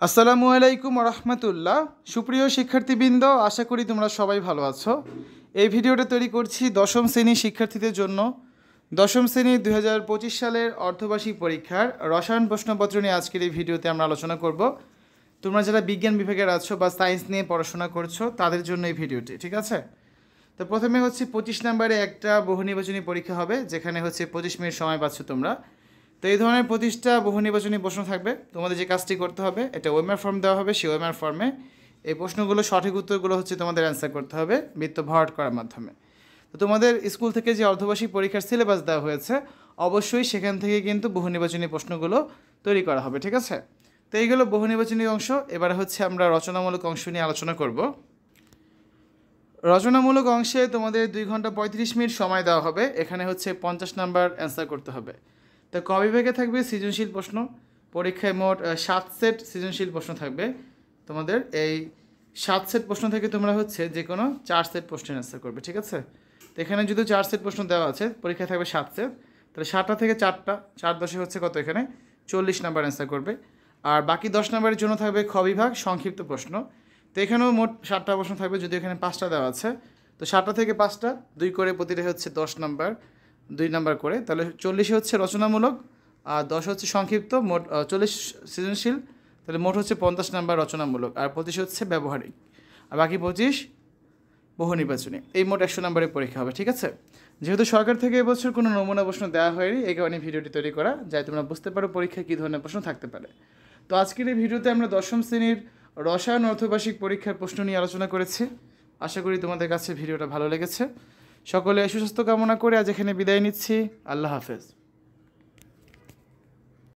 আসসালামু আলাইকুম রহমতুল্লাহ। সুপ্রিয় শিক্ষার্থীবৃন্দ, আশা করি তোমরা সবাই ভালো আছো। এই ভিডিওটা তৈরি করছি দশম শ্রেণীর শিক্ষার্থীদের জন্য। দশম শ্রেণীর 2025 সালের অর্ধবার্ষিক পরীক্ষার রসায়ন প্রশ্নপত্র নিয়ে আজকের এই ভিডিওতে আমরা আলোচনা করব। তোমরা যারা বিজ্ঞান বিভাগের আছো বা সায়েন্স নিয়ে পড়াশোনা করছো তাদের জন্য এই ভিডিওটি, ঠিক আছে? তো প্রথমে হচ্ছে 25 নম্বরে একটা বহু নির্বাচনী পরীক্ষা হবে, যেখানে হচ্ছে 25 মিনিট সময় পাচ্ছ তোমরা। তো এই ধরনের 25টা বহু নির্বাচনী প্রশ্ন থাকবে। তোমাদের যে কাজটি করতে হবে, এটা ওএমআর ফর্ম দেওয়া হবে, সেই ওএমআর ফর্মে এই প্রশ্নগুলো সঠিক উত্তরগুলো হচ্ছে তোমাদের অ্যান্সার করতে হবে বৃত্ত ভরাট করার মাধ্যমে। তো তোমাদের স্কুল থেকে যে অর্ধবার্ষিক পরীক্ষার সিলেবাস দেওয়া হয়েছে, অবশ্যই সেখান থেকে কিন্তু বহু নির্বাচনী প্রশ্নগুলো তৈরি করা হবে, ঠিক আছে? তো এইগুলো বহু নির্বাচনী অংশ। এবার হচ্ছে আমরা রচনামূলক অংশ নিয়ে আলোচনা করব। রচনামূলক অংশে তোমাদের 2 ঘন্টা 35 মিনিট সময় দেওয়া হবে। এখানে হচ্ছে 50 নাম্বার অ্যান্সার করতে হবে। তো ক বিভাগে থাকবে সৃজনশীল প্রশ্ন। পরীক্ষায় মোট 7 সেট সৃজনশীল প্রশ্ন থাকবে। তোমাদের এই 7 সেট প্রশ্ন থেকে তোমরা হচ্ছে যে কোনো 4 সেট প্রশ্নের অ্যান্সার করবে, ঠিক আছে? তো এখানে যদি 4 সেট প্রশ্ন দেওয়া আছে, পরীক্ষায় থাকবে 7 সেট, তাহলে 7টা থেকে 4টা 4 10 হচ্ছে কত? এখানে 40 নাম্বার অ্যান্সার করবে। আর বাকি 10 নাম্বারের জন্য থাকবে খ বিভাগ সংক্ষিপ্ত প্রশ্ন। তো এখানেও মোট 7টা প্রশ্ন থাকবে, যদি এখানে 5টা দেওয়া আছে। তো 7টা থেকে 5টা 2 করে, প্রতিটা হচ্ছে 10 নাম্বার, 2 নাম্বার করে, তাহলে 40 হচ্ছে রচনামূলক আর 10 হচ্ছে সংক্ষিপ্ত, মোট 40 সৃজনশীল। তাহলে মোট হচ্ছে 50 নাম্বার রচনামূলক আর 25 হচ্ছে ব্যবহারিক, আর বাকি 25 বহু নির্বাচনী। এই মোট 100 নাম্বারের পরীক্ষা হবে, ঠিক আছে? যেহেতু সরকার থেকে এবছর কোনো নমুনা প্রশ্ন দেওয়া হয়নি, এই কারণে ভিডিওটি তৈরি করা, যাতে তোমরা বুঝতে পারো পরীক্ষায় কী ধরনের প্রশ্ন থাকতে পারে। তো আজকের এই ভিডিওতে আমরা দশম শ্রেণীর রসায়ন অর্ধবার্ষিক পরীক্ষার প্রশ্ন নিয়ে আলোচনা করেছি। আশা করি তোমাদের কাছে ভিডিওটা ভালো লেগেছে। সকলে সুস্বাস্থ্য কামনা করে আজ এখানে বিদায় নিচ্ছি। আল্লাহ হাফেজ।